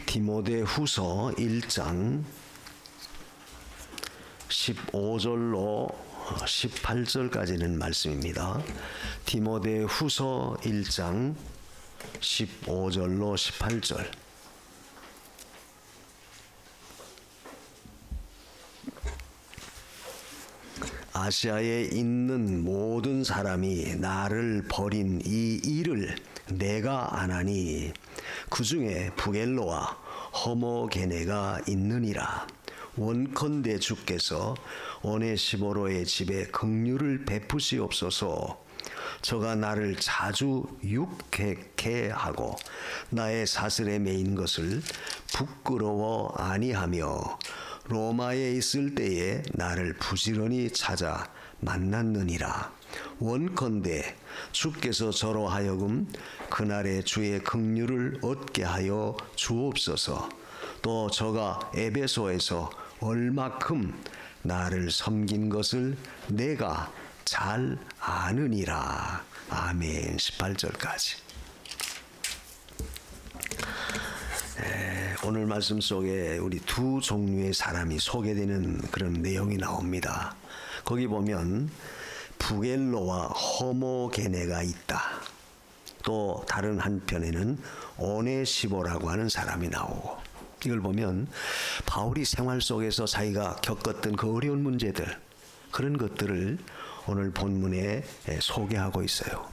디모데후서 1장 15절로 18절까지는 말씀입니다. 디모데후서 1장 15절로 18절. 아시아에 있는 모든 사람이 나를 버린 이 일을 내가 아나니 그 중에 부겔로와 허모게네가 있느니라. 원컨대 주께서 오네시보로의 집에 긍휼을 베푸시옵소서. 저가 나를 자주 유쾌케 하고 나의 사슬에 매인 것을 부끄러워 아니하며 로마에 있을 때에 나를 부지런히 찾아 만났느니라. 원컨대 주께서 저로 하여금 그날의 주의 긍휼을 얻게 하여 주옵소서. 또 저가 에베소에서 얼마큼 나를 섬긴 것을 내가 잘 아느니라. 아멘. 18절까지. 오늘 말씀 속에 우리 두 종류의 사람이 소개되는 그런 내용이 나옵니다. 거기 보면 부겔로와 허모게네가 있다. 또 다른 한편에는 오네시보라고 하는 사람이 나오고, 이걸 보면 바울이 생활 속에서 자기가 겪었던 그 어려운 문제들, 그런 것들을 오늘 본문에 소개하고 있어요.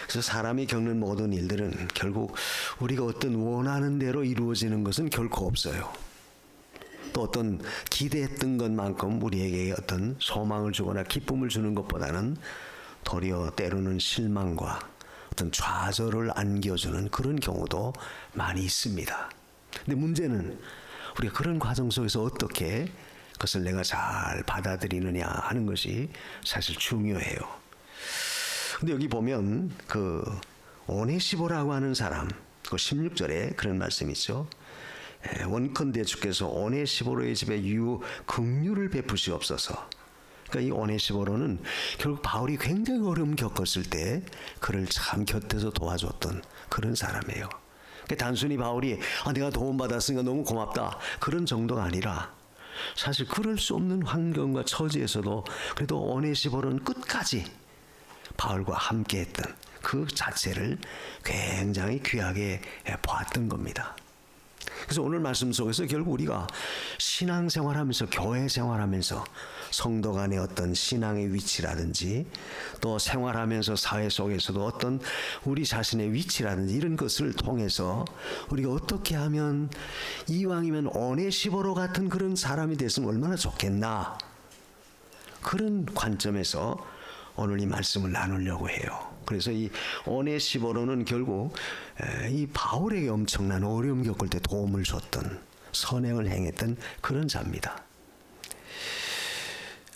그래서 사람이 겪는 모든 일들은 결국 우리가 어떤 원하는 대로 이루어지는 것은 결코 없어요. 또 어떤 기대했던 것만큼 우리에게 어떤 소망을 주거나 기쁨을 주는 것보다는 도리어 때로는 실망과 어떤 좌절을 안겨주는 그런 경우도 많이 있습니다. 근데 문제는 우리가 그런 과정 속에서 어떻게 그것을 내가 잘 받아들이느냐 하는 것이 사실 중요해요. 근데 여기 보면 그 오네시보라고 하는 사람, 그 16절에 그런 말씀이 있죠. 원컨대 주께서 오네시보로의 집에 긍휼을 베푸시옵소서. 그러니까 이 오네시보로는 결국 바울이 굉장히 어려움 겪었을 때 그를 참 곁에서 도와줬던 그런 사람이에요. 그러니까 단순히 바울이 내가 도움받았으니까 너무 고맙다, 그런 정도가 아니라 사실 그럴 수 없는 환경과 처지에서도 그래도 오네시보로는 끝까지 바울과 함께했던 그 자체를 굉장히 귀하게 보았던 겁니다. 그래서 오늘 말씀 속에서 결국 우리가 신앙생활하면서, 교회 생활하면서 성도 간의 어떤 신앙의 위치라든지, 또 생활하면서 사회 속에서도 어떤 우리 자신의 위치라든지 이런 것을 통해서 우리가 어떻게 하면 이왕이면 오네시보로 같은 그런 사람이 됐으면 얼마나 좋겠나, 그런 관점에서 오늘 이 말씀을 나누려고 해요. 그래서 이 오네시보로는 결국 이 바울에게 엄청난 어려움 겪을 때 도움을 줬던, 선행을 행했던 그런 자입니다.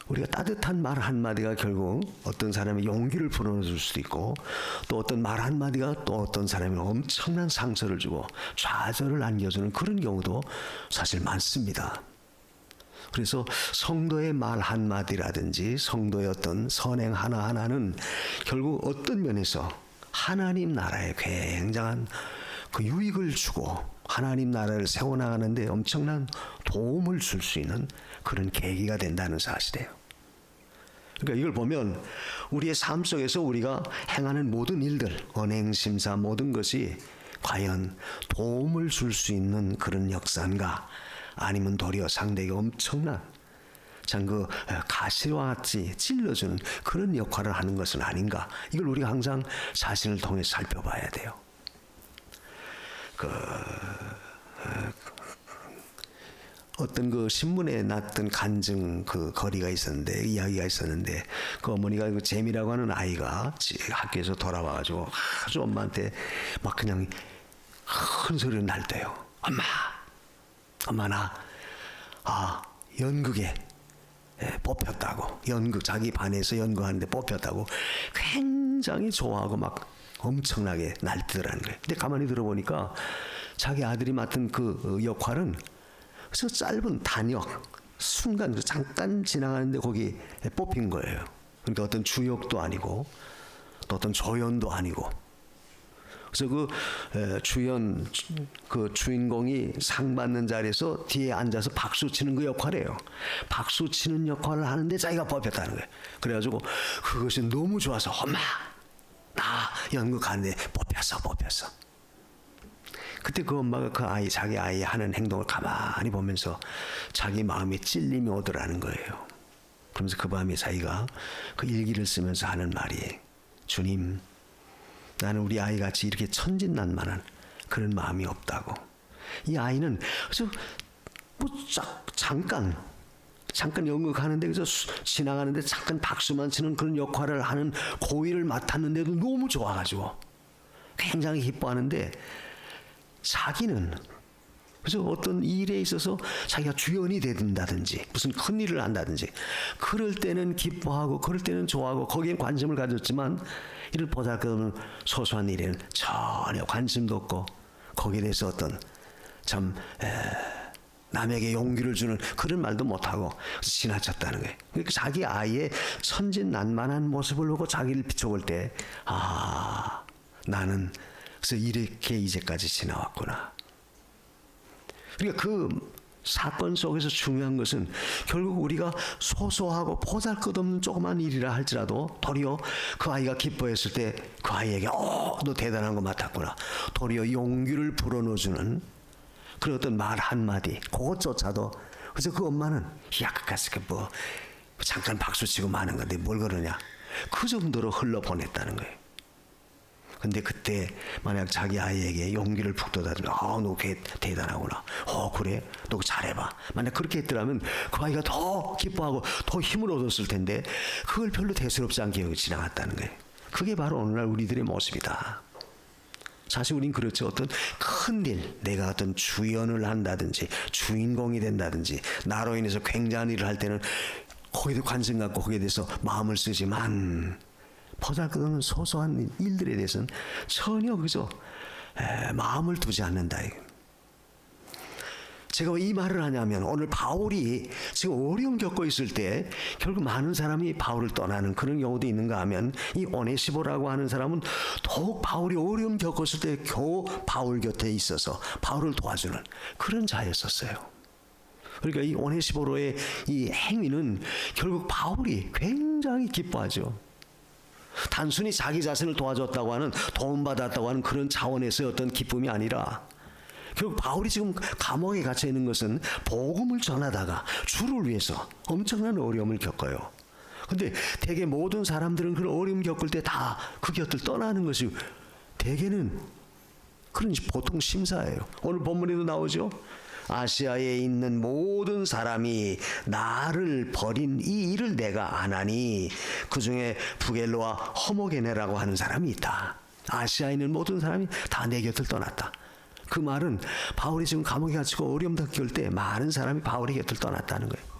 우리가 따뜻한 말 한마디가 결국 어떤 사람의 용기를 불어넣을 수도 있고, 또 어떤 말 한마디가 또 어떤 사람의 엄청난 상처를 주고 좌절을 안겨주는 그런 경우도 사실 많습니다. 그래서 성도의 말 한마디라든지 성도의 어떤 선행 하나하나는 결국 어떤 면에서 하나님 나라에 굉장한 그 유익을 주고 하나님 나라를 세워나가는데 엄청난 도움을 줄 수 있는 그런 계기가 된다는 사실이에요. 그러니까 이걸 보면 우리의 삶 속에서 우리가 행하는 모든 일들, 언행심사 모든 것이 과연 도움을 줄 수 있는 그런 역사인가, 아니면 도리어 상대에게 엄청난 참 그 가시와 같이 찔러주는 그런 역할을 하는 것은 아닌가, 이걸 우리가 항상 자신을 통해 살펴봐야 돼요. 어떤 그 신문에 났던 간증 그 거리가 있었는데, 이야기가 있었는데, 그 어머니가 그 재미라고 하는 아이가 학교에서 돌아와가지고 아주 엄마한테 막 그냥 큰 소리를 날 때요. 엄마 나 연극에 뽑혔다고, 연극 자기 반에서 연극하는데 뽑혔다고 굉장히 좋아하고 막 엄청나게 날뛰더라는 거예요. 근데 가만히 들어보니까 자기 아들이 맡은 그 역할은 그래서 짧은 단역, 순간 잠깐 지나가는데 거기 뽑힌 거예요. 그러니까 어떤 주역도 아니고 또 어떤 조연도 아니고 그래서 주연 그 주인공이 상 받는 자리에서 뒤에 앉아서 박수 치는 그 역할이에요. 박수 치는 역할을 하는데 자기가 뽑혔다는 거예요. 그래가지고 그것이 너무 좋아서 엄마 나 연극하는데 뽑혔어. 그때 그 엄마가 자기 아이 하는 행동을 가만히 보면서 자기 마음에 찔림이 오더라는 거예요. 그러면서 그 밤에 자기가 그 일기를 쓰면서 하는 말이, 주님, 나는 우리 아이같이 이렇게 천진난만한 그런 마음이 없다고. 이 아이는 그래서 잠깐 연극하는데 그래서 지나가는데 잠깐 박수만 치는 그런 역할을 하는 고의를 맡았는데도 너무 좋아가지고 굉장히 기뻐하는데, 자기는 그래서 어떤 일에 있어서 자기가 주연이 된다든지 무슨 큰 일을 한다든지 그럴 때는 기뻐하고 그럴 때는 좋아하고 거기에 관심을 가졌지만, 이를 보잘것없는 소소한 일에는 전혀 관심도 없고 거기에 대해서 어떤 남에게 용기를 주는 그런 말도 못하고 지나쳤다는 거예요. 그러니까 자기 아이의 천진난만한 모습을 보고 자기를 비춰볼 때, 나는 그래서 이렇게 이제까지 지나왔구나. 그러니까 그 사건 속에서 중요한 것은 결국 우리가 소소하고 보잘것없는 조그만 일이라 할지라도 도리어 그 아이가 기뻐했을 때 그 아이에게 너 대단한 거 맡았구나, 도리어 용기를 불어넣어주는 그런 어떤 말 한마디, 그것조차도. 그래서 그 엄마는 뭐 잠깐 박수치고 마는 건데 뭘 그러냐, 그 정도로 흘러보냈다는 거예요. 근데 그때 만약 자기 아이에게 용기를 북돋아주면, 너 대단하구나, 그래, 너 잘해봐, 만약 그렇게 했더라면 그 아이가 더 기뻐하고 더 힘을 얻었을 텐데 그걸 별로 대수롭지 않게 지나갔다는 거예요. 그게 바로 오늘날 우리들의 모습이다. 사실 우린 그렇죠. 어떤 큰일, 내가 어떤 주연을 한다든지 주인공이 된다든지 나로 인해서 굉장한 일을 할 때는 거기에 관심 갖고 거기에 대해서 마음을 쓰지만, 보잘것없는 소소한 일들에 대해서는 전혀 그저 마음을 두지 않는다. 제가 왜 이 말을 하냐면, 오늘 바울이 지금 어려움 겪고 있을 때 결국 많은 사람이 바울을 떠나는 그런 경우도 있는가 하면, 이 오네시보라고 하는 사람은 더욱 바울이 어려움 겪었을 때 겨우 바울 곁에 있어서 바울을 도와주는 그런 자였었어요. 그러니까 이 오네시보로의 이 행위는 결국 바울이 굉장히 기뻐하죠. 단순히 자기 자신을 도와줬다고 하는, 도움받았다고 하는 그런 차원에서의 어떤 기쁨이 아니라, 결국 바울이 지금 감옥에 갇혀 있는 것은 복음을 전하다가 주를 위해서 엄청난 어려움을 겪어요. 근데 대개 모든 사람들은 그런 어려움 겪을 때 다 그 곁을 떠나는 것이 대개는 그런 보통 심사예요. 오늘 본문에도 나오죠. 아시아에 있는 모든 사람이 나를 버린 이 일을 내가 안 하니 그 중에 부겔로와 허모게네라고 하는 사람이 있다. 아시아에 있는 모든 사람이 다 내 곁을 떠났다. 그 말은 바울이 지금 감옥에 갇히고 어려움 겪을 때 많은 사람이 바울의 곁을 떠났다는 거예요.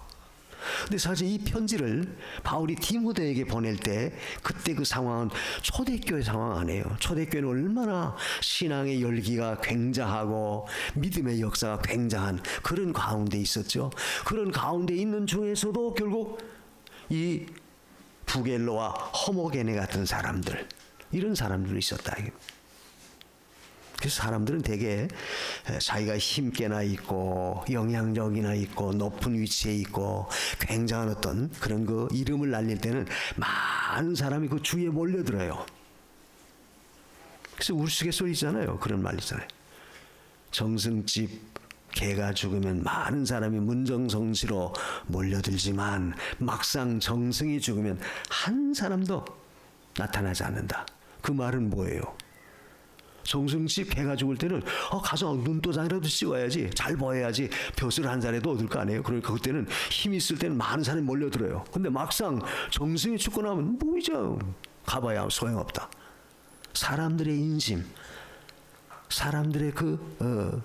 근데 사실 이 편지를 바울이 디모데에게 보낼 때 그때 그 상황은 초대교회 상황 아니에요. 초대교회는 얼마나 신앙의 열기가 굉장하고 믿음의 역사가 굉장한 그런 가운데 있었죠. 그런 가운데 있는 중에서도 결국 이 부겔로와 허모게네 같은 사람들, 이런 사람들이 있었다. 그래서 사람들은 대개 자기가 힘께나 있고 영향력이나 있고 높은 위치에 있고 굉장한 어떤 그런 그 이름을 날릴 때는 많은 사람이 그 주위에 몰려들어요. 그래서 우스갯소리 있잖아요. 그런 말 있잖아요. 정승집 개가 죽으면 많은 사람이 문정성시로 몰려들지만 막상 정승이 죽으면 한 사람도 나타나지 않는다. 그 말은 뭐예요? 정승집 개가 죽을 때는 가서 눈도장이라도 찍어야지, 잘 보여야지 벼슬 한 살에도 얻을 거 아니에요. 그러니까 그때는 힘이 있을 때는 많은 사람이 몰려들어요. 근데 막상 정승이 죽고 나면 뭐죠? 가봐야 소용없다. 사람들의 인심, 사람들의 그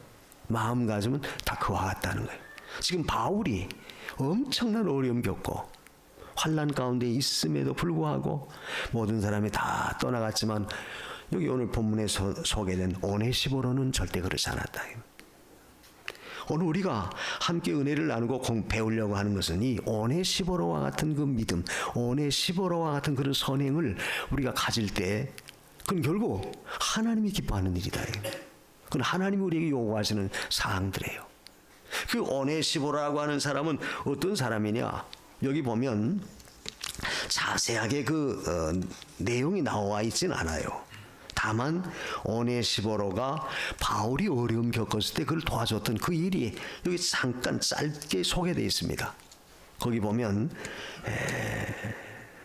마음가짐은 다 그와 같다는 거예요. 지금 바울이 엄청난 어려움 겪고 환난 가운데 있음에도 불구하고 모든 사람이 다 떠나갔지만, 여기 오늘 본문에 소개된 오네시보로는 절대 그렇지 않았다. 오늘 우리가 함께 은혜를 나누고 배우려고 하는 것은 이 오네시보로와 같은 그 믿음, 오네시보로와 같은 그런 선행을 우리가 가질 때 그건 결국 하나님이 기뻐하는 일이다. 그건 하나님이 우리에게 요구하시는 사항들이에요. 그 오네시보라고 하는 사람은 어떤 사람이냐? 여기 보면 자세하게 내용이 나와 있진 않아요. 다만 오네시보로가 바울이 어려움 겪었을 때 그를 도와줬던 그 일이 여기 잠깐 짧게 소개되어 있습니다. 거기 보면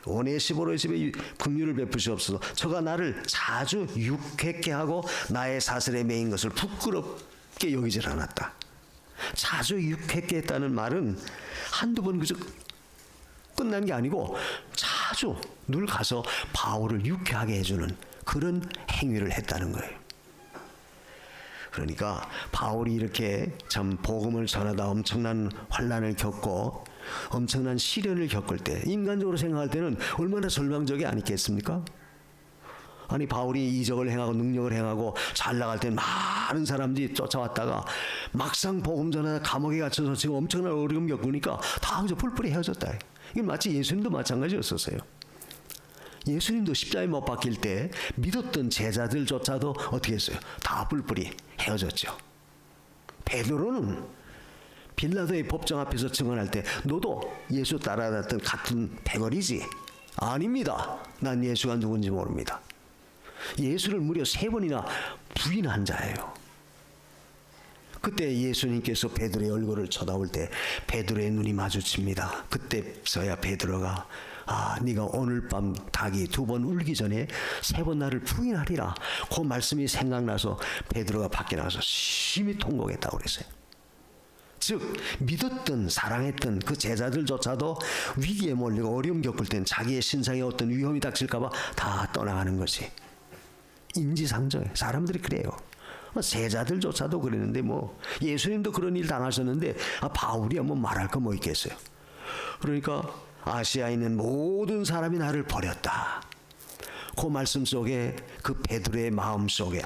오네시보로의 집에 긍휼을 베푸시옵소서. 저가 나를 자주 유쾌케 하고 나의 사슬에 매인 것을 부끄럽게 여기질 않았다. 자주 유쾌케 했다는 말은 한두 번 그저 끝난 게 아니고 자주 늘 가서 바울을 유쾌하게 해주는 그런 행위를 했다는 거예요. 그러니까 바울이 이렇게 참 복음을 전하다 엄청난 환난을 겪고 엄청난 시련을 겪을 때 인간적으로 생각할 때는 얼마나 절망적이 아니겠습니까? 아니 바울이 이적을 행하고 능력을 행하고 잘 나갈 때 많은 사람들이 쫓아왔다가 막상 복음 전하다 감옥에 갇혀서 지금 엄청난 어려움 겪으니까 다 그저 뿔뿔이 헤어졌다. 이건 마치 예수님도 마찬가지였었어요. 예수님도 십자가에 못 박힐 때 믿었던 제자들조차도 어떻게 했어요? 다 뿔뿔이 헤어졌죠. 베드로는 빌라도의 법정 앞에서 증언할 때 너도 예수 따라다녔던 같은 패거리지? 아닙니다. 난 예수가 누군지 모릅니다. 예수를 무려 3번이나 부인한 자예요. 그때 예수님께서 베드로의 얼굴을 쳐다볼 때 베드로의 눈이 마주칩니다. 그때서야 베드로가 네가 오늘 밤 닭이 2번 울기 전에 3번 나를 부인하리라. 그 말씀이 생각나서 베드로가 밖에 나가서 심히 통곡했다고 그랬어요. 즉 믿었던 사랑했던 그 제자들조차도 위기에 몰리고 어려움 겪을 땐 자기의 신상에 어떤 위험이 닥칠까 봐 다 떠나가는 것이 인지상정해. 사람들이 그래요. 제자들조차도 그랬는데 예수님도 그런 일 당하셨는데 바울이야 말할 거 뭐 있겠어요. 그러니까 아시아에 있는 모든 사람이 나를 버렸다. 그 말씀 속에 그 베드로의 마음 속에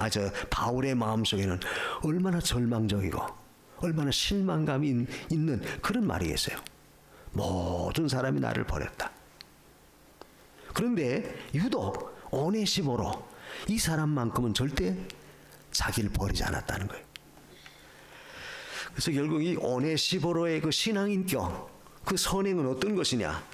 바울의 마음 속에는 얼마나 절망적이고 얼마나 실망감이 있는 그런 말이겠어요. 모든 사람이 나를 버렸다. 그런데 유독 오네시보로 이 사람만큼은 절대 자기를 버리지 않았다는 거예요. 그래서 결국 이 오네시보로의 그 신앙인격, 그 선행은 어떤 것이냐?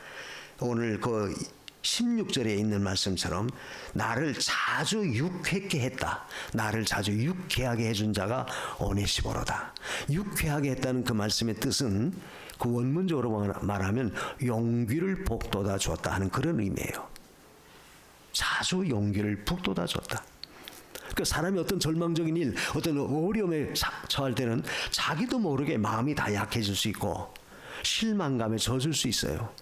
오늘 그 16절에 있는 말씀처럼 나를 자주 유쾌케 했다. 나를 자주 유쾌하게 해준 자가 오네시보로다. 유쾌하게 했다는 그 말씀의 뜻은 그 원문적으로 말하면 용기를 북돋아 줬다 하는 그런 의미예요. 자주 용기를 북돋아 줬다. 그 사람이 어떤 절망적인 일, 어떤 어려움에 처할 때는 자기도 모르게 마음이 다 약해질 수 있고 실망감에 젖을 수 있어요.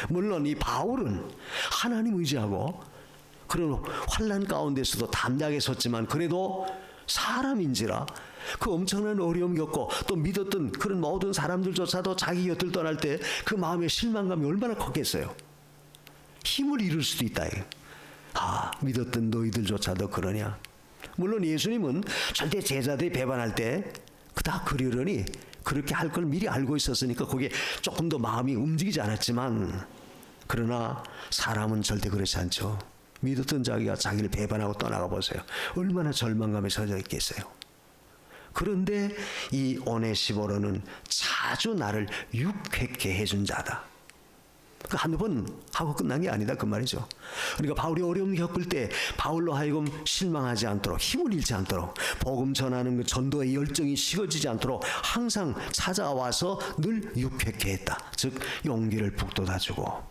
물론 이 바울은 하나님 의지하고 그런 환난 가운데서도 담대하게 섰지만 그래도 사람인지라 그 엄청난 어려움 겪고 또 믿었던 그런 모든 사람들조차도 자기 곁을 떠날 때 그 마음의 실망감이 얼마나 컸겠어요. 힘을 잃을 수도 있다. 믿었던 너희들조차도 그러냐. 물론 예수님은 절대 제자들이 배반할 때 다 그러려니 그렇게 할 걸 미리 알고 있었으니까 거기에 조금 더 마음이 움직이지 않았지만 그러나 사람은 절대 그렇지 않죠. 믿었던 자기가 자기를 배반하고 떠나가 보세요. 얼마나 절망감에 젖어 있겠어요. 그런데 이 오네시보로는 자주 나를 유쾌케 해준 자다. 한두 번 하고 끝난 게 아니다 그 말이죠. 그러니까 바울이 어려움을 겪을 때 바울로 하여금 실망하지 않도록 힘을 잃지 않도록 복음 전하는 그 전도의 열정이 식어지지 않도록 항상 찾아와서 늘 유쾌케 했다. 즉 용기를 북돋아주고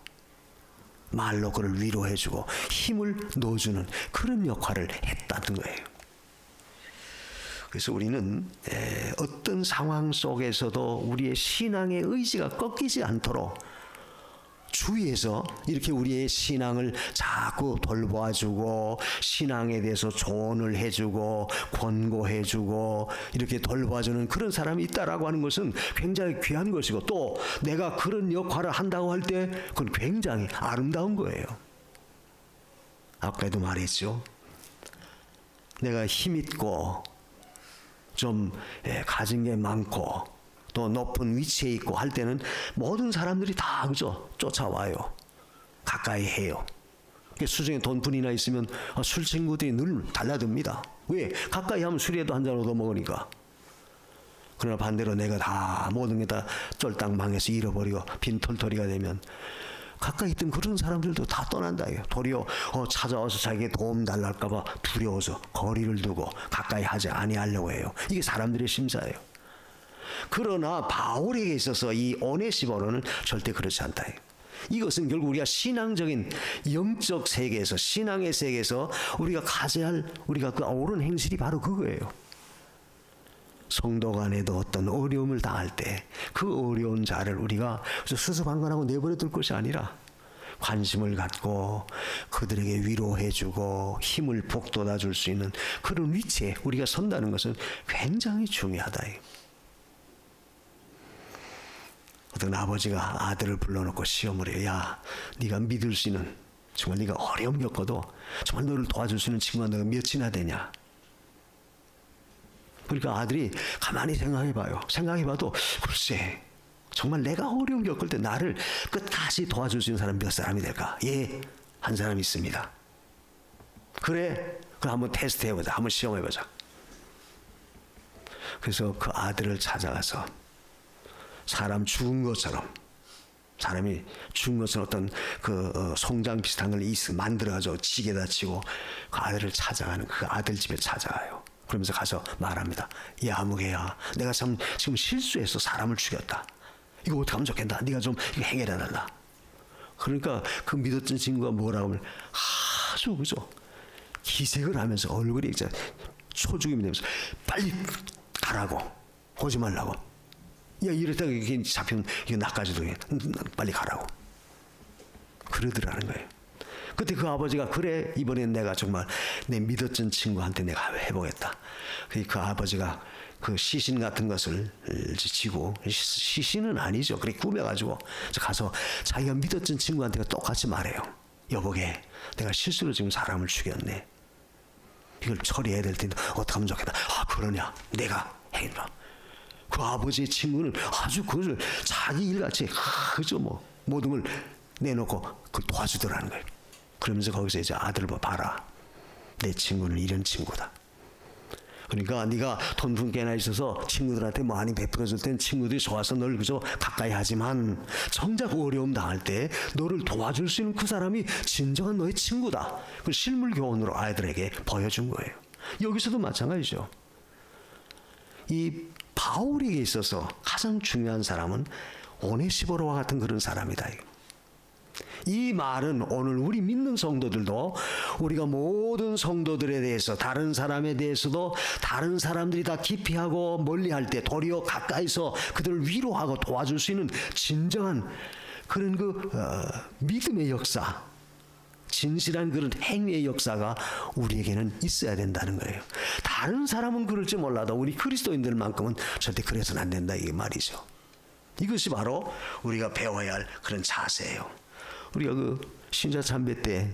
말로 그를 위로해주고 힘을 넣어주는 그런 역할을 했다는 거예요. 그래서 우리는 어떤 상황 속에서도 우리의 신앙의 의지가 꺾이지 않도록 주위에서 이렇게 우리의 신앙을 자꾸 돌봐주고 신앙에 대해서 조언을 해주고 권고해주고 이렇게 돌봐주는 그런 사람이 있다라고 하는 것은 굉장히 귀한 것이고 또 내가 그런 역할을 한다고 할 때 그건 굉장히 아름다운 거예요. 아까도 말했죠. 내가 힘있고 좀 가진 게 많고 또 높은 위치에 있고 할 때는 모든 사람들이 다 그죠 쫓아와요. 가까이 해요. 수중에 돈뿐이나 있으면 술 친구들이 늘 달라듭니다. 왜? 가까이 하면 술이라도 한잔 얻어먹으니까. 그러나 반대로 내가 다 모든 게 다 쫄딱 망해서 잃어버리고 빈털터리가 되면 가까이 있던 그런 사람들도 다 떠난다. 도리어 찾아와서 자기에게 도움 달랄까 봐 두려워서 거리를 두고 가까이 하지 아니하려고 해요. 이게 사람들의 심사예요. 그러나 바울에게 있어서 이 오네시모로는 절대 그렇지 않다. 이것은 결국 우리가 신앙적인 영적 세계에서, 신앙의 세계에서 우리가 가져야 할, 우리가 그 옳은 행실이 바로 그거예요. 성도 간에도 어떤 어려움을 당할 때 그 어려운 자를 우리가 수수방관하고 내버려 둘 것이 아니라 관심을 갖고 그들에게 위로해주고 힘을 북돋아 줄 수 있는 그런 위치에 우리가 선다는 것은 굉장히 중요하다. 어떤 아버지가 아들을 불러놓고 시험을 해요. 야, 네가 믿을 수 있는, 정말 네가 어려움 겪어도 정말 너를 도와줄 수 있는 친구가 너가 몇이나 되냐. 그러니까 아들이 가만히 생각해봐요. 생각해봐도 글쎄, 정말 내가 어려움 겪을 때 나를 끝까지 도와줄 수 있는 사람 몇 사람이 될까? 예, 한 사람 있습니다. 그래, 그럼 한번 테스트 해보자. 한번 시험해보자. 그래서 그 아들을 찾아가서 사람 죽은 것처럼, 사람이 죽은 것처럼 어떤 그 송장 비슷한 걸 만들어가지고 지게다 치고 그 아들을 찾아가는, 그 아들 집에 찾아가요. 그러면서 가서 말합니다. 야, 아무개야, 내가 참 지금 실수해서 사람을 죽였다. 이거 어떻게 하면 좋겠다. 네가 좀 이거 해결해달라. 그러니까 그 믿었던 친구가 뭐라고 하면 아주 그죠, 기색을 하면서 얼굴이 이제 초죽임이 되면서 빨리 가라고, 오지 말라고. 야, 이랬다가 이게 잡히면 이거 나까지도 빨리 가라고 그러더라는 거예요. 그때 그 아버지가 그래, 이번엔 내가 정말 내 믿었던 친구한테 내가 해보겠다. 그 아버지가 그 시신 같은 것을 지고, 시신은 아니죠. 그렇게 꾸며가지고 가서 자기가 믿었던 친구한테 똑같이 말해요. 여보게, 내가 실수로 지금 사람을 죽였네. 이걸 처리해야 될 텐데 어떻게 하면 좋겠다. 아, 그러냐, 내가 해라. 그 아버지의 친구는 아주 그걸 자기 일같이 그저 뭐 모든 걸 내놓고 그걸 도와주더라는 거예요. 그러면서 거기서 이제 아들을 봐라, 내 친구는 이런 친구다. 그러니까 네가 돈 붕괴나 있어서 친구들한테 많이 베풀어줄 땐 친구들이 좋아서 널 그저 가까이 하지만 정작 어려움 당할 때 너를 도와줄 수 있는 그 사람이 진정한 너의 친구다. 그 실물 교훈으로 아이들에게 보여준 거예요. 여기서도 마찬가지죠. 이 바울에게 있어서 가장 중요한 사람은 오네시모로와 같은 그런 사람이다. 이 말은 오늘 우리 믿는 성도들도, 우리가 모든 성도들에 대해서, 다른 사람에 대해서도 다른 사람들이 다 기피하고 멀리할 때 도리어 가까이서 그들을 위로하고 도와줄 수 있는 진정한 그런 믿음의 역사, 진실한 그런 행위의 역사가 우리에게는 있어야 된다는 거예요. 다른 사람은 그럴지 몰라도 우리 그리스도인들만큼은 절대 그래서는 안 된다, 이 말이죠. 이것이 바로 우리가 배워야 할 그런 자세예요. 우리가 그 신자참배 때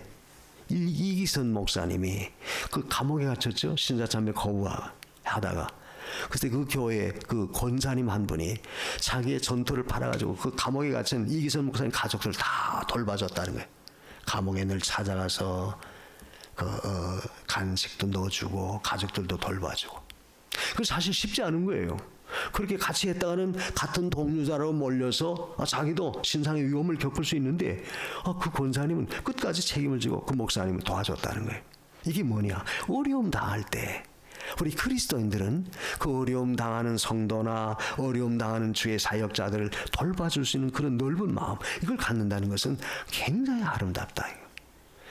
이기선 목사님이 그 감옥에 갇혔죠. 신자참배 거부하다가. 그때 그 교회 그 권사님 한 분이 자기의 전토를 팔아가지고 그 감옥에 갇힌 이기선 목사님 가족들 다 돌봐줬다는 거예요. 감옥에 늘 찾아가서 간식도 넣어주고 가족들도 돌봐주고. 그 사실 쉽지 않은 거예요. 그렇게 같이 했다가는 같은 동료자로 몰려서 자기도 신상의 위험을 겪을 수 있는데 그 권사님은 끝까지 책임을 지고 그 목사님을 도와줬다는 거예요. 이게 뭐냐? 어려움 당할 때 우리 그리스도인들은 그 어려움 당하는 성도나 어려움 당하는 주의 사역자들을 돌봐줄 수 있는 그런 넓은 마음, 이걸 갖는다는 것은 굉장히 아름답다.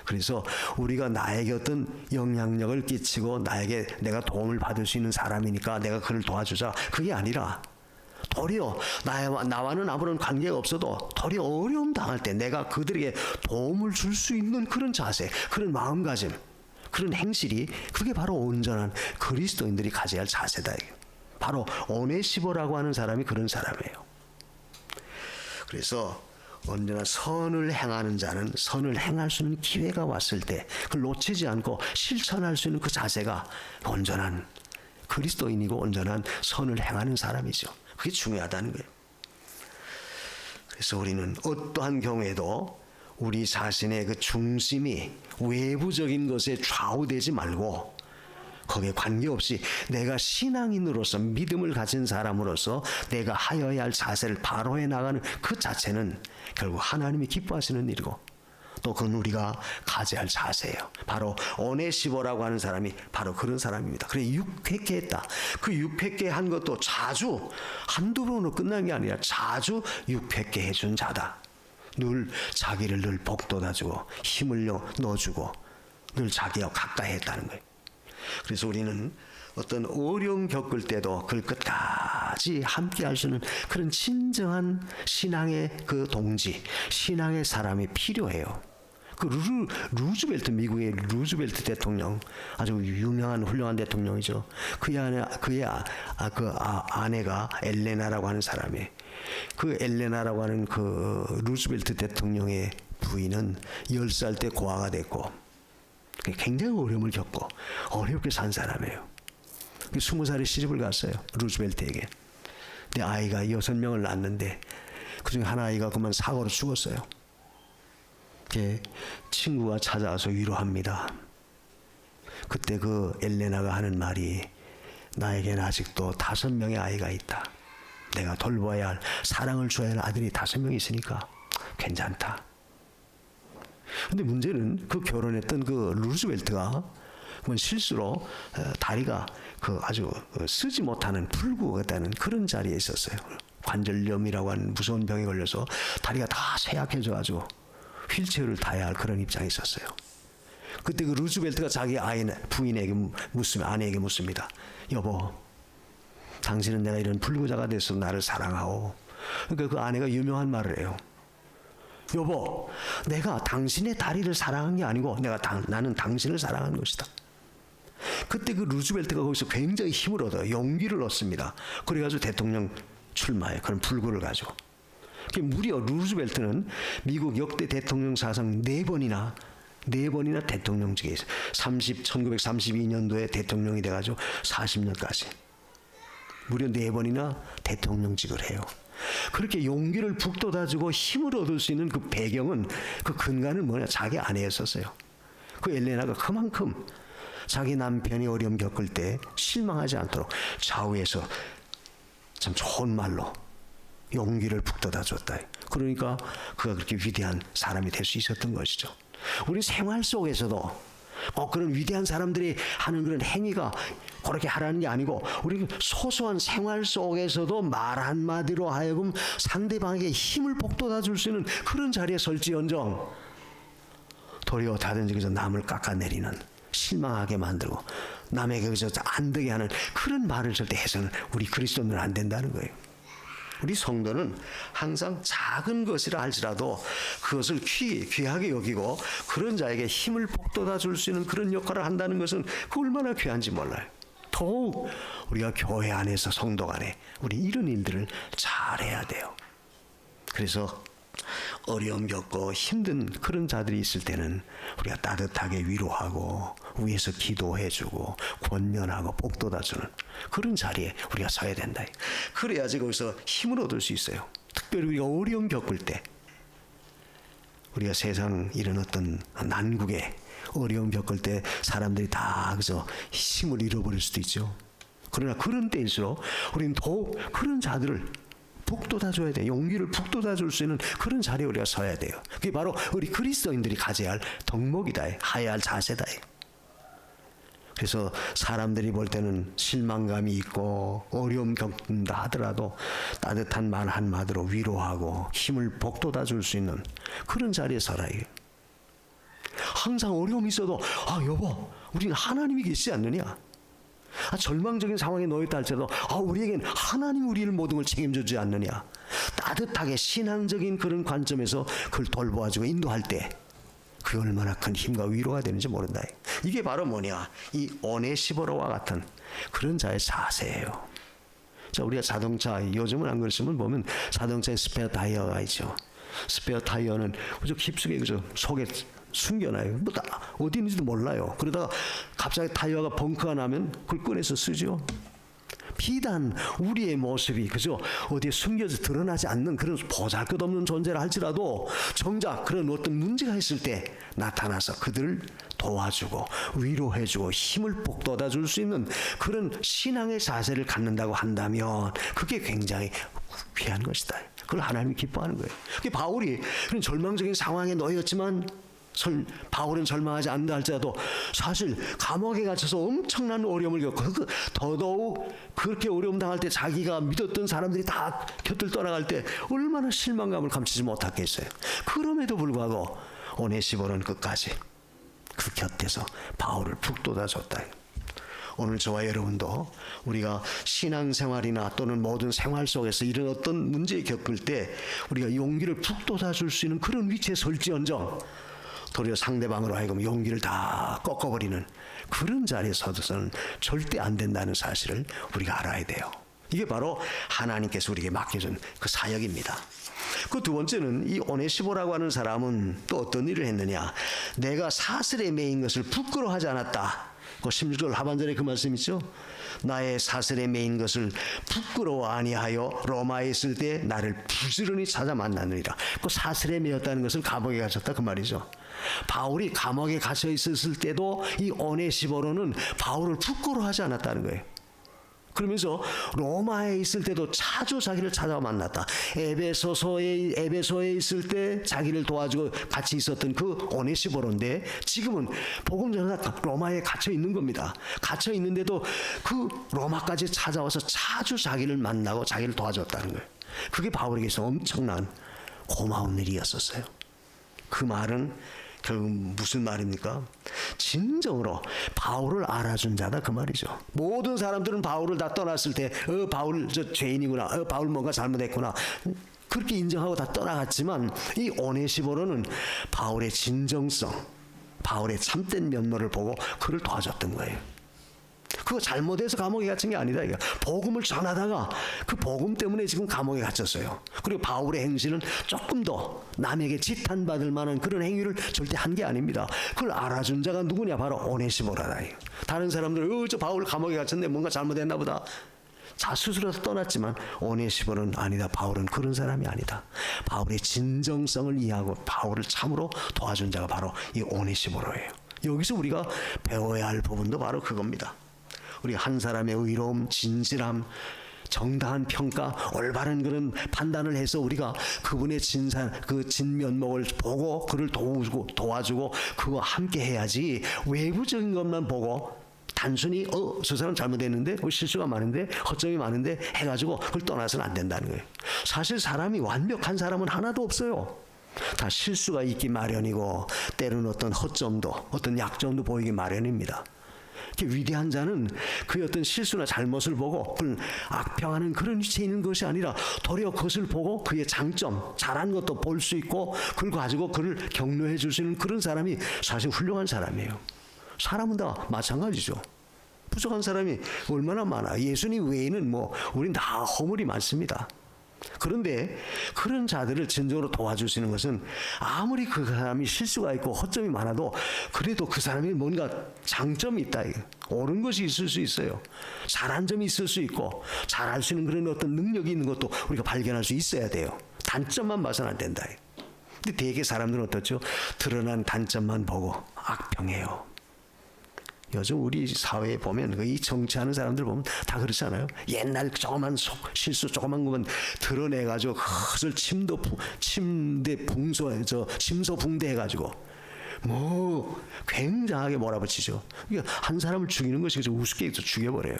그래서 우리가 나에게 어떤 영향력을 끼치고 나에게 내가 도움을 받을 수 있는 사람이니까 내가 그를 도와주자, 그게 아니라 도리어 나와는 아무런 관계가 없어도 도리어 어려움 당할 때 내가 그들에게 도움을 줄 수 있는 그런 자세, 그런 마음가짐, 그런 행실이, 그게 바로 온전한 그리스도인들이 가져야 할 자세다. 바로 오네시모라고 하는 사람이 그런 사람이에요. 그래서 언제나 선을 행하는 자는 선을 행할 수 있는 기회가 왔을 때 그걸 놓치지 않고 실천할 수 있는 그 자세가 온전한 그리스도인이고 온전한 선을 행하는 사람이죠. 그게 중요하다는 거예요. 그래서 우리는 어떠한 경우에도 우리 자신의 그 중심이 외부적인 것에 좌우되지 말고 거기에 관계없이 내가 신앙인으로서 믿음을 가진 사람으로서 내가 하여야 할 자세를 바로 해 나가는 그 자체는 결국 하나님이 기뻐하시는 일이고 또 그건 우리가 가져야 할 자세예요. 바로 오네시모라고 하는 사람이 바로 그런 사람입니다. 그래 600개 했다. 그 600개 한 것도 자주 한두 번으로 끝난 게 아니라 자주 600개 해준 자다. 늘 자기를 늘 복돋아주고 힘을 넣어주고 늘 자기와 가까이 했다는 거예요. 그래서 우리는 어떤 어려움 겪을 때도 그걸 끝까지 함께 할 수 있는 그런 진정한 신앙의 그 동지, 신앙의 사람이 필요해요. 그 루즈벨트, 미국의 루즈벨트 대통령, 아주 유명한 훌륭한 대통령이죠. 그의 아내가 엘레나라고 하는 사람이, 그 엘레나라고 하는 그 루즈벨트 대통령의 부인은 10살 때 고아가 됐고 굉장히 어려움을 겪고 어렵게 산 사람이에요. 20살에 시집을 갔어요. 루즈벨트에게. 근데 아이가 6명을 낳았는데 그중에 한 아이가 그만 사고로 죽었어요. 친구가 찾아와서 위로합니다. 그때 그 엘레나가 하는 말이 나에게는 아직도 5명의 아이가 있다. 내가 돌봐야 할, 사랑을 줘야 할 아들이 5명 있으니까 괜찮다. 근데 문제는 그 결혼했던 그 루즈벨트가 실수로 다리가 그 아주 쓰지 못하는 불구했다는 그런 자리에 있었어요. 관절염이라고 하는 무서운 병에 걸려서 다리가 다 쇠약해져가지고 휠체어를 타야 할 그런 입장에 있었어요. 그때 그 루즈벨트가 자기 부인에게 아내에게 묻습니다. 여보, 당신은 내가 이런 불구자가 돼서 나를 사랑하오. 그러니까 그 아내가 유명한 말을 해요. 여보, 내가 당신의 다리를 사랑한 게 아니고 나는 당신을 사랑한 것이다. 그때 그 루즈벨트가 거기서 굉장히 힘을 얻어요. 용기를 얻습니다. 그래가지고 대통령 출마해. 그런 불구를 가지고. 무려 루즈벨트는 미국 역대 대통령 사상 4번이나 대통령직에 있어요. 1932년도에 대통령이 돼가지고 40년까지. 무려 4번이나 대통령직을 해요. 그렇게 용기를 북돋아주고 힘을 얻을 수 있는 그 배경은, 그 근간은 뭐냐? 자기 아내였었어요. 그 엘레나가 그만큼 자기 남편이 어려움 겪을 때 실망하지 않도록 좌우에서 참 좋은 말로 용기를 북돋아줬다. 그러니까 그가 그렇게 위대한 사람이 될 수 있었던 것이죠. 우리 생활 속에서도 그런 위대한 사람들이 하는 그런 행위가 그렇게 하라는 게 아니고 우리 소소한 생활 속에서도 말 한마디로 하여금 상대방에게 힘을 북돋아 줄 수 있는 그런 자리에 설지언정 도리어 다든지 그저 남을 깎아내리는, 실망하게 만들고 남에게 그저 안 되게 하는 그런 말을 절대 해서는 우리 그리스도인은 안 된다는 거예요. 우리 성도는 항상 작은 것이라 할지라도 그것을 귀하게 여기고 그런 자에게 힘을 북돋아 줄 수 있는 그런 역할을 한다는 것은 그 얼마나 귀한지 몰라요. 더욱 우리가 교회 안에서 성도 간에 우리 이런 일들을 잘해야 돼요. 그래서 어려움 겪고 힘든 그런 자들이 있을 때는 우리가 따뜻하게 위로하고 위에서 기도해주고 권면하고 복돋아주는 그런 자리에 우리가 서야 된다. 그래야지 거기서 힘을 얻을 수 있어요. 특별히 우리가 어려움 겪을 때, 우리가 세상 이런 어떤 난국에 어려움 겪을 때 사람들이 다 그저 힘을 잃어버릴 수도 있죠. 그러나 그런 때일수록 우리는 더욱 그런 자들을 북돋아줘야 돼요. 용기를 북돋아줄 수 있는 그런 자리에 우리가 서야 돼요. 그게 바로 우리 그리스도인들이 가져야 할 덕목이다. 하여야 할 자세다. 그래서 사람들이 볼 때는 실망감이 있고 어려움 겪는다 하더라도 따뜻한 말 한마디로 위로하고 힘을 북돋아줄 수 있는 그런 자리에 서라. 항상 어려움이 있어도 여보, 우리는 하나님이 계시지 않느냐? 절망적인 상황에 놓였다 할지라도 우리에겐 하나님 우리를 모든 걸 책임져 주지 않느냐? 따뜻하게 신앙적인 그런 관점에서 그걸 돌보아주고 인도할 때 그게 얼마나 큰 힘과 위로가 되는지 모른다. 이게 바로 뭐냐? 이 오네시모로와 같은 그런 자의 자세예요. 자, 우리가 자동차, 요즘은 안 그렇지만 보면 자동차에 스페어 타이어가 있죠. 스페어 타이어는 그저 깊숙이 그저 속에 숨겨놔요. 어디 있는지도 몰라요. 그러다가 갑자기 타이어가 벙커가 나면 그걸 꺼내서 쓰죠. 비단 우리의 모습이 그죠? 어디에 숨겨져 드러나지 않는 그런 보잘것없는 존재라 할지라도 정작 그런 어떤 문제가 있을 때 나타나서 그들을 도와주고 위로해주고 힘을 북돋아줄 수 있는 그런 신앙의 자세를 갖는다고 한다면 그게 굉장히 귀한 것이다. 그걸 하나님이 기뻐하는 거예요. 그게 바울이 그런 절망적인 상황에 놓였지만 바울은 절망하지 않는다 할지라도 사실 감옥에 갇혀서 엄청난 어려움을 겪고 더더욱 그렇게 어려움 당할 때 자기가 믿었던 사람들이 다 곁을 떠나갈 때 얼마나 실망감을 감추지 못했겠어요. 그럼에도 불구하고 오네시모는 끝까지 그 곁에서 바울을 북돋아줬다. 오늘 저와 여러분도 우리가 신앙생활이나 또는 모든 생활 속에서 이런 어떤 문제 겪을 때 우리가 용기를 북돋아줄 수 있는 그런 위치에 설지언정 도리어 상대방으로 하여금 용기를 다 꺾어버리는 그런 자리에 서서는 절대 안 된다는 사실을 우리가 알아야 돼요. 이게 바로 하나님께서 우리에게 맡겨준 그 사역입니다. 그 두 번째는 이 오네시모라고 하는 사람은 또 어떤 일을 했느냐. 내가 사슬에 매인 것을 부끄러워하지 않았다. 그 16절 하반절에 그 말씀 있죠. 나의 사슬에 매인 것을 부끄러워 아니하여 로마에 있을 때 나를 부지런히 찾아 만나느니라. 그 사슬에 매였다는 것은 감옥에 갇혔다 그 말이죠. 바울이 감옥에 갇혀 있었을 때도 이 오네시모로는 바울을 부끄러워하지 않았다는 거예요. 그러면서 로마에 있을 때도 자주 자기를 찾아 만났다. 에베소에 있을 때 자기를 도와주고 같이 있었던 그 오네시모로인데 지금은 복음 전하다 로마에 갇혀 있는 겁니다. 갇혀 있는데도 그 로마까지 찾아와서 자주 자기를 만나고 자기를 도와줬다는 거예요. 그게 바울에게 있어 엄청난 고마운 일이었었어요. 그 말은 결국 무슨 말입니까? 진정으로 바울을 알아준 자다 그 말이죠. 모든 사람들은 바울을 다 떠났을 때 바울 저 죄인이구나, 바울 뭔가 잘못했구나 그렇게 인정하고 다 떠나갔지만 이 오네시모로는 바울의 진정성, 바울의 참된 면모를 보고 그를 도와줬던 거예요. 그거 잘못해서 감옥에 갇힌 게 아니다. 이거 복음을 전하다가 그 복음 때문에 지금 감옥에 갇혔어요. 그리고 바울의 행실은 조금 더 남에게 지탄받을 만한 그런 행위를 절대 한 게 아닙니다. 그걸 알아준 자가 누구냐? 바로 오네시모라다. 다른 사람들은 저 바울 감옥에 갇혔네, 뭔가 잘못했나 보다. 자 스스로 떠났지만 오네시모는 아니다. 바울은 그런 사람이 아니다. 바울의 진정성을 이해하고 바울을 참으로 도와준 자가 바로 이 오네시모로예요. 여기서 우리가 배워야 할 부분도 바로 그겁니다. 우리 한 사람의 의로움, 진실함, 정당한 평가, 올바른 그런 판단을 해서 우리가 그분의 그 진면목을 보고 그를 도와주고 그거 함께 해야지 외부적인 것만 보고 단순히 저 사람 잘못했는데 실수가 많은데 허점이 많은데 해가지고 그걸 떠나서는 안 된다는 거예요. 사실 사람이 완벽한 사람은 하나도 없어요. 다 실수가 있기 마련이고 때로는 어떤 허점도 어떤 약점도 보이기 마련입니다. 위대한 자는 그의 어떤 실수나 잘못을 보고 그걸 악평하는 그런 위치에 있는 것이 아니라 도리어 그것을 보고 그의 장점, 잘한 것도 볼 수 있고 그걸 가지고 그를 격려해 줄 수 있는 그런 사람이 사실 훌륭한 사람이에요. 사람은 다 마찬가지죠. 부족한 사람이 얼마나 많아. 예수님 외에는 우린 다 허물이 많습니다. 그런데 그런 자들을 진정으로 도와주시는 것은 아무리 그 사람이 실수가 있고 허점이 많아도 그래도 그 사람이 뭔가 장점이 있다. 옳은 것이 있을 수 있어요. 잘한 점이 있을 수 있고 잘할 수 있는 그런 어떤 능력이 있는 것도 우리가 발견할 수 있어야 돼요. 단점만 봐서는 안 된다. 근데 대개 사람들은 어떻죠? 드러난 단점만 보고 악평해요. 요즘 우리 사회에 보면 이 정치하는 사람들 보면 다 그렇잖아요. 옛날 조그만 실수 조그만 거면 드러내가지고 그것을 심소붕대 해가지고 굉장하게 몰아붙이죠. 한 사람을 죽이는 것이 우습게 죽여버려요.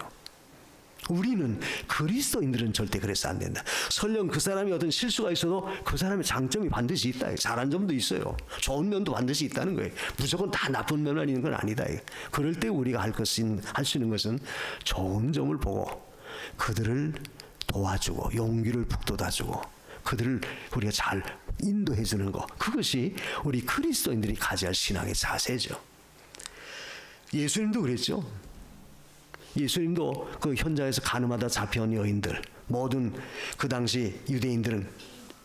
우리는 그리스도인들은 절대 그래서 안 된다. 설령 그 사람이 어떤 실수가 있어도 그 사람의 장점이 반드시 있다. 잘한 점도 있어요. 좋은 면도 반드시 있다는 거예요. 무조건 다 나쁜 면만 있는 건 아니다. 그럴 때 우리가 할 수 있는 것은 좋은 점을 보고 그들을 도와주고 용기를 북돋아주고 그들을 우리가 잘 인도해 주는 것. 그것이 우리 그리스도인들이 가져야 할 신앙의 자세죠. 예수님도 그랬죠. 예수님도 그 현장에서 가늠하다 잡혀온 여인들, 모든 그 당시 유대인들은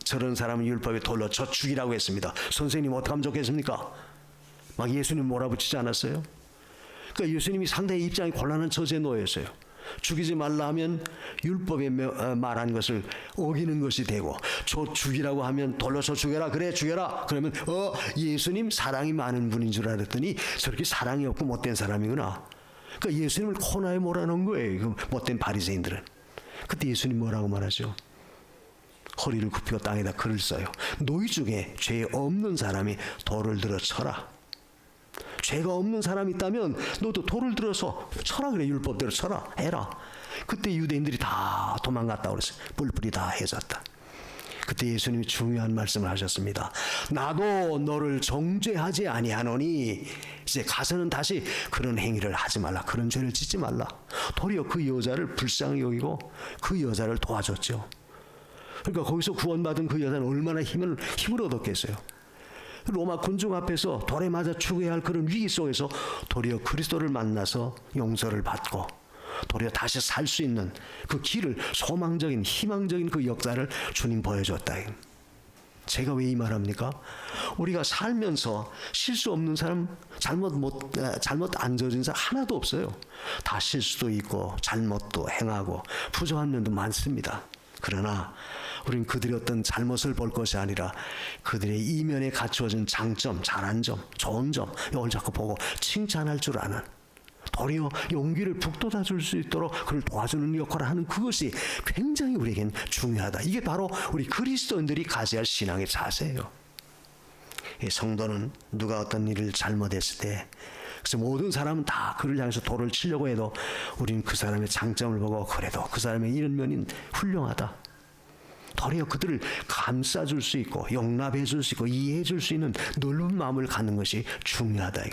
저런 사람은 율법에 돌로 저 죽이라고 했습니다. 선생님 어떻게 하면 좋겠습니까? 막 예수님 몰아붙이지 않았어요? 그러니까 예수님이 상당히 입장이 곤란한 처지에 놓였어요. 죽이지 말라 하면 율법에 말한 것을 어기는 것이 되고, 저 죽이라고 하면 돌려서 죽여라, 그래 죽여라 그러면 예수님 사랑이 많은 분인 줄 알았더니 저렇게 사랑이 없고 못된 사람이구나. 그러니까 예수님을 코너에 몰아넣은 거예요, 그 못된 바리새인들은. 그때 예수님 뭐라고 말하죠? 허리를 굽히고 땅에다 글을 써요. 너희 중에 죄 없는 사람이 돌을 들어 쳐라. 죄가 없는 사람이 있다면 너도 돌을 들어서 쳐라, 그래. 율법대로 쳐라, 해라. 그때 유대인들이 다 도망갔다고 그랬어요. 뿔뿔이 다 해졌다. 그때 예수님이 중요한 말씀을 하셨습니다. 나도 너를 정죄하지 아니하노니 이제 가서는 다시 그런 행위를 하지 말라, 그런 죄를 짓지 말라. 도리어 그 여자를 불쌍히 여기고 그 여자를 도와줬죠. 그러니까 거기서 구원받은 그 여자는 얼마나 힘을 얻었겠어요. 로마 군중 앞에서 돌에 맞아 죽어야 할 그런 위기 속에서 도리어 그리스도를 만나서 용서를 받고 도리어 다시 살 수 있는 그 길을, 소망적인 희망적인 그 역사를 주님 보여줬다. 제가 왜 이 말합니까? 우리가 살면서 실수 없는 사람, 잘못 안 저진 사람 하나도 없어요. 다 실수도 있고 잘못도 행하고 부족한 면도 많습니다. 그러나 우리는 그들의 어떤 잘못을 볼 것이 아니라 그들의 이면에 갖추어진 장점, 잘한 점, 좋은 점, 이걸 자꾸 보고 칭찬할 줄 아는, 도리어 용기를 북돋아 줄 수 있도록 그를 도와주는 역할을 하는 그것이 굉장히 우리에겐 중요하다. 이게 바로 우리 그리스도인들이 가져야 할 신앙의 자세예요. 이 성도는 누가 어떤 일을 잘못했을 때, 그래서 모든 사람은 다 그를 향해서 돌을 치려고 해도 우리는 그 사람의 장점을 보고, 그래도 그 사람의 이런 면이 훌륭하다, 도리어 그들을 감싸줄 수 있고 용납해 줄 수 있고 이해해 줄 수 있는 넓은 마음을 갖는 것이 중요하다.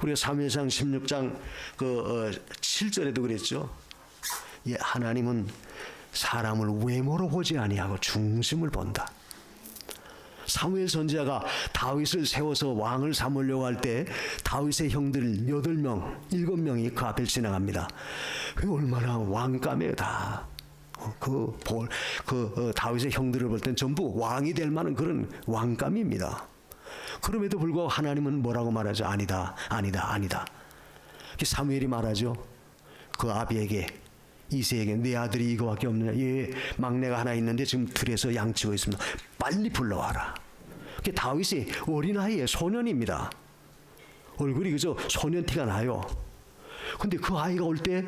우리가 사무엘상 16장 7절에도 그랬죠. 예, 하나님은 사람을 외모로 보지 아니하고 중심을 본다. 사무엘 선지자가 다윗을 세워서 왕을 삼으려고 할 때 다윗의 형들 8명, 7명이 그 앞을 지나갑니다. 그 얼마나 왕감해요. 다 다윗의 형들을 볼 땐 전부 왕이 될 만한 그런 왕감입니다. 그럼에도 불구하고 하나님은 뭐라고 말하죠? 아니다, 아니다, 아니다. 사무엘이 말하죠. 그 아비에게, 이새에게, 내 아들이 이거밖에 없느냐? 예, 막내가 하나 있는데 지금 들에서 양치고 있습니다. 빨리 불러와라. 다윗이 어린아이의 소년입니다. 얼굴이 그저 소년티가 나요. 근데 그 아이가 올 때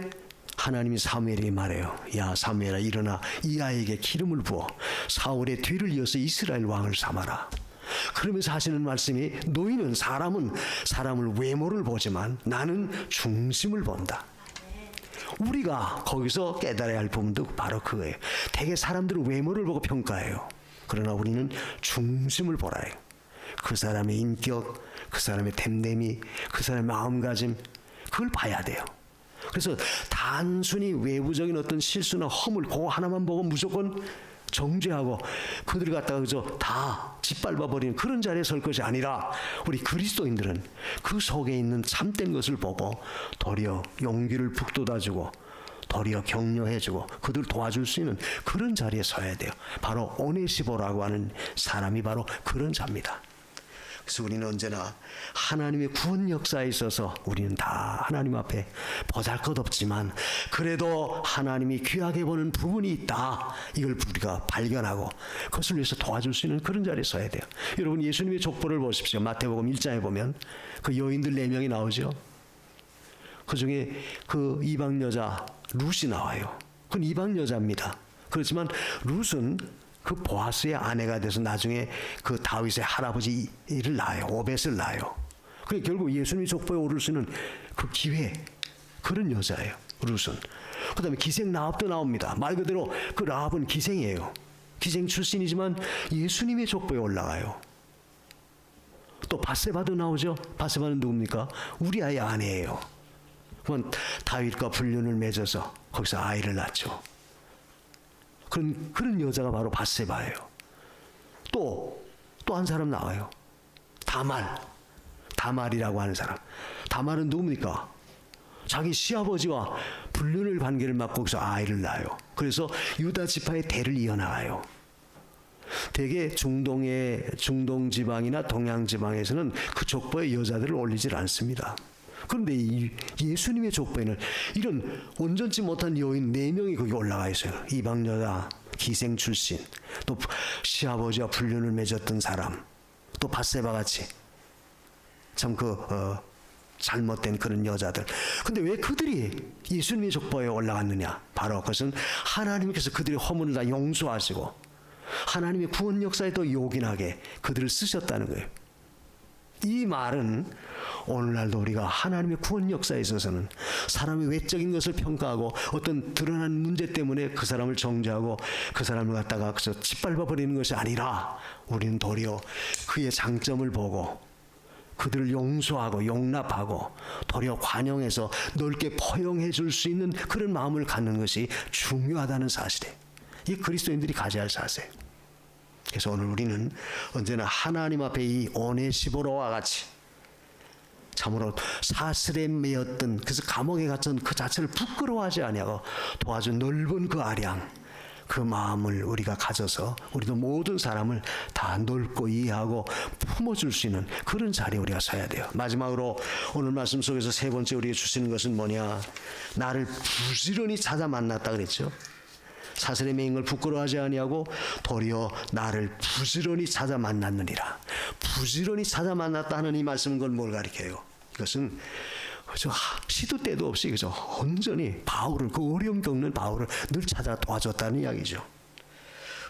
하나님이 사무엘에게 말해요. 야, 사무엘아, 일어나 이 아이에게 기름을 부어 사울의 뒤를 이어서 이스라엘 왕을 삼아라. 그러면서 하시는 말씀이, 너희는 사람을 외모를 보지만 나는 중심을 본다. 우리가 거기서 깨달아야 할 부분도 바로 그거예요. 대개 사람들은 외모를 보고 평가해요. 그러나 우리는 중심을 보라 해요. 그 사람의 인격, 그 사람의 됨됨이, 그 사람의 마음가짐, 그걸 봐야 돼요. 그래서 단순히 외부적인 어떤 실수나 허물 그거 하나만 보고 무조건 정죄하고 그들을 갖다가 그저 다 짓밟아버리는 그런 자리에 설 것이 아니라, 우리 그리스도인들은 그 속에 있는 참된 것을 보고 도리어 용기를 북돋아주고 도리어 격려해주고 그들을 도와줄 수 있는 그런 자리에 서야 돼요. 바로 오네시보라고 하는 사람이 바로 그런 자입니다. 그래서 우리는 언제나 하나님의 구원 역사에 있어서 우리는 다 하나님 앞에 보잘것없지만 그래도 하나님이 귀하게 보는 부분이 있다, 이걸 우리가 발견하고 그것을 위해서 도와줄 수 있는 그런 자리에 서야 돼요. 여러분, 예수님의 족보를 보십시오. 마태복음 1장에 보면 그 여인들 4명이 나오죠. 그 중에 그 이방 여자 룻이 나와요. 그건 이방 여자입니다. 그렇지만 룻은 그 보아스의 아내가 돼서 나중에 그 다윗의 할아버지를 낳아요. 오벳을 낳아요. 그게 결국 예수님의 족보에 오를 수 있는 그 기회, 그런 여자예요, 룻은. 그 다음에 기생 라합도 나옵니다. 말 그대로 그 라합은 기생이에요. 기생 출신이지만 예수님의 족보에 올라가요. 또 바세바도 나오죠. 바세바는 누굽니까? 우리아의 아내예요. 그건 다윗과 불륜을 맺어서 거기서 아이를 낳죠. 그런 여자가 바로 바세바예요. 또 한 사람 나와요. 다말이라고 하는 사람. 다말은 누굽니까? 자기 시아버지와 불륜을 관계를 맺고 거기서 아이를 낳아요. 그래서 유다 지파의 대를 이어나가요. 대개 중동 지방이나 동양 지방에서는 그 족보에 여자들을 올리질 않습니다. 그런데 이 예수님의 족보에는 이런 온전치 못한 여인 4명이 거기 올라가 있어요. 이방 여자, 기생 출신, 또 시아버지와 불륜을 맺었던 사람, 또 밧세바 같이 참 잘못된 그런 여자들. 근데 왜 그들이 예수님의 족보에 올라갔느냐? 바로 그것은 하나님께서 그들의 허물을 다 용서하시고 하나님의 구원 역사에 더 요긴하게 그들을 쓰셨다는 거예요. 이 말은 오늘날도 우리가 하나님의 구원 역사에 있어서는 사람의 외적인 것을 평가하고 어떤 드러난 문제 때문에 그 사람을 정죄하고 그 사람을 갖다가 그저 짓밟아 버리는 것이 아니라 우리는 도리어 그의 장점을 보고 그들을 용서하고 용납하고 도리어 관용해서 넓게 포용해 줄 수 있는 그런 마음을 갖는 것이 중요하다는 사실이에요. 이 그리스도인들이 가져야 할 사실이에요. 그래서 오늘 우리는 언제나 하나님 앞에 이 오네시보로와 같이 참으로 사슬에 매였던 그래서 감옥에 갇힌 그 자체를 부끄러워하지 아니하고 도와준 넓은 그 아량 그 마음을 우리가 가져서 우리도 모든 사람을 다 넓고 이해하고 품어줄 수 있는 그런 자리에 우리가 서야 돼요. 마지막으로 오늘 말씀 속에서 세 번째 우리에게 주시는 것은 뭐냐? 나를 부지런히 찾아 만났다 그랬죠. 사슬에 매인 걸 부끄러워하지 아니하고 도리어 나를 부지런히 찾아 만났느니라. 부지런히 찾아 만났다는 이 말씀은 그걸 뭘 가리켜요? 이것은 그죠, 시도 때도 없이 그죠, 온전히 바울을 그 어려움 겪는 바울을 늘 찾아 도와줬다는 이야기죠.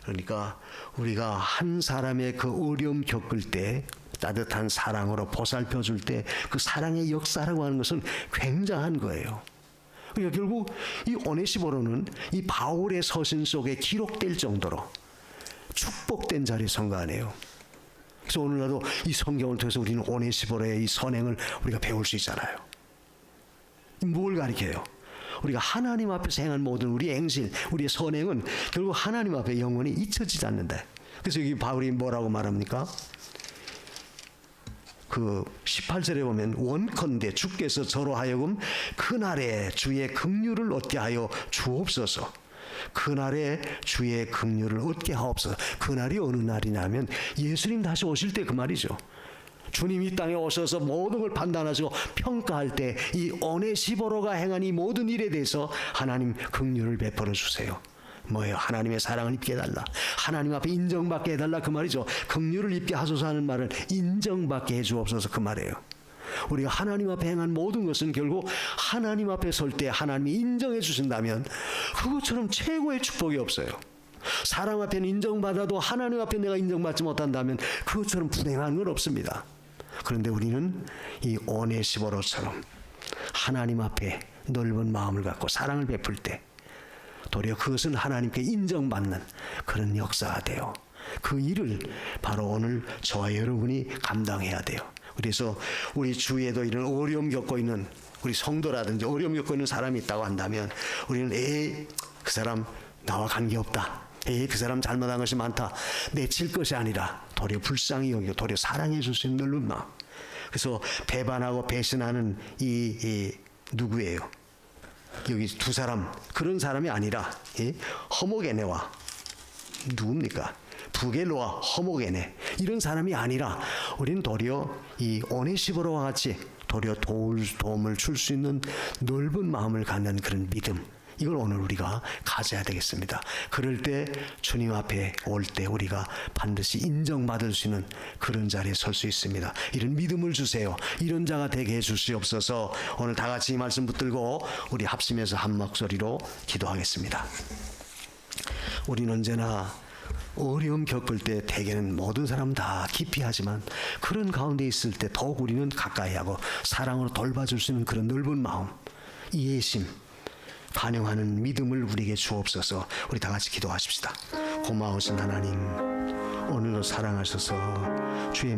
그러니까 우리가 한 사람의 그 어려움 겪을 때 따뜻한 사랑으로 보살펴 줄 때 그 사랑의 역사라고 하는 것은 굉장한 거예요. 그러니까 결국 이 오네시보로는 이 바울의 서신 속에 기록될 정도로 축복된 자리에 선 거 아니에요. 그래서 오늘날도 이 성경을 통해서 우리는 오네시보로의 이 선행을 우리가 배울 수 있잖아요. 뭘 가리켜요? 우리가 하나님 앞에서 행한 모든 우리의 행실, 우리의 선행은 결국 하나님 앞에 영원히 잊혀지지 않는다. 그래서 여기 바울이 뭐라고 말합니까? 그 18절에 보면 원컨대 주께서 저로 하여금 그날에 주의 긍휼을 얻게 하여 주옵소서. 그날에 주의 긍휼을 얻게 하옵소서. 그날이 어느 날이냐면 예수님 다시 오실 때 그 말이죠. 주님 이 땅에 오셔서 모든 걸 판단하시고 평가할 때 이 오네시보로가 행한 이 모든 일에 대해서 하나님 긍휼을 베풀어 주세요. 뭐예요? 하나님의 사랑을 입게 해달라. 하나님 앞에 인정받게 해달라 그 말이죠. 긍휼을 입게 하소서 하는 말은 인정받게 해주옵소서 그 말이에요. 우리가 하나님 앞에 행한 모든 것은 결국 하나님 앞에 설 때 하나님이 인정해 주신다면 그것처럼 최고의 축복이 없어요. 사람 앞에는 인정받아도 하나님 앞에 내가 인정받지 못한다면 그것처럼 불행한 건 없습니다. 그런데 우리는 이 오네시보로처럼 하나님 앞에 넓은 마음을 갖고 사랑을 베풀 때 도리어 그것은 하나님께 인정받는 그런 역사가 돼요. 그 일을 바로 오늘 저와 여러분이 감당해야 돼요. 그래서 우리 주위에도 이런 어려움 겪고 있는 우리 성도라든지 어려움 겪고 있는 사람이 있다고 한다면 우리는 그 사람 나와 관계없다. 그 사람 잘못한 것이 많다. 내칠 것이 아니라 도리어 불쌍히 여기고 도리어 사랑해 줄 수 있는 넓은 마음. 그래서 배반하고 배신하는 이 누구예요? 여기 두 사람 그런 사람이 아니라 허모게네와 누굽니까? 부겔로와 허모게네 이런 사람이 아니라 우리는 도리어 이 오네시보로와 같이 도리어 도움을 줄 수 있는 넓은 마음을 갖는 그런 믿음, 이걸 오늘 우리가 가져야 되겠습니다. 그럴 때 주님 앞에 올 때 우리가 반드시 인정받을 수 있는 그런 자리에 설 수 있습니다. 이런 믿음을 주세요. 이런 자가 되게 해 주시옵소서. 오늘 다 같이 이 말씀 붙들고 우리 합심해서 한 목소리로 기도하겠습니다. 우리는 언제나 어려움 겪을 때 대개는 모든 사람 다 기피하지만 그런 가운데 있을 때 더욱 우리는 가까이 하고 사랑으로 돌봐줄 수 있는 그런 넓은 마음, 이해심, 반영하는 믿음을 우리에게 주옵소서. 우리 다 같이 기도하십시다. 고마우신 하나님, 오늘도 사랑하셔서 주의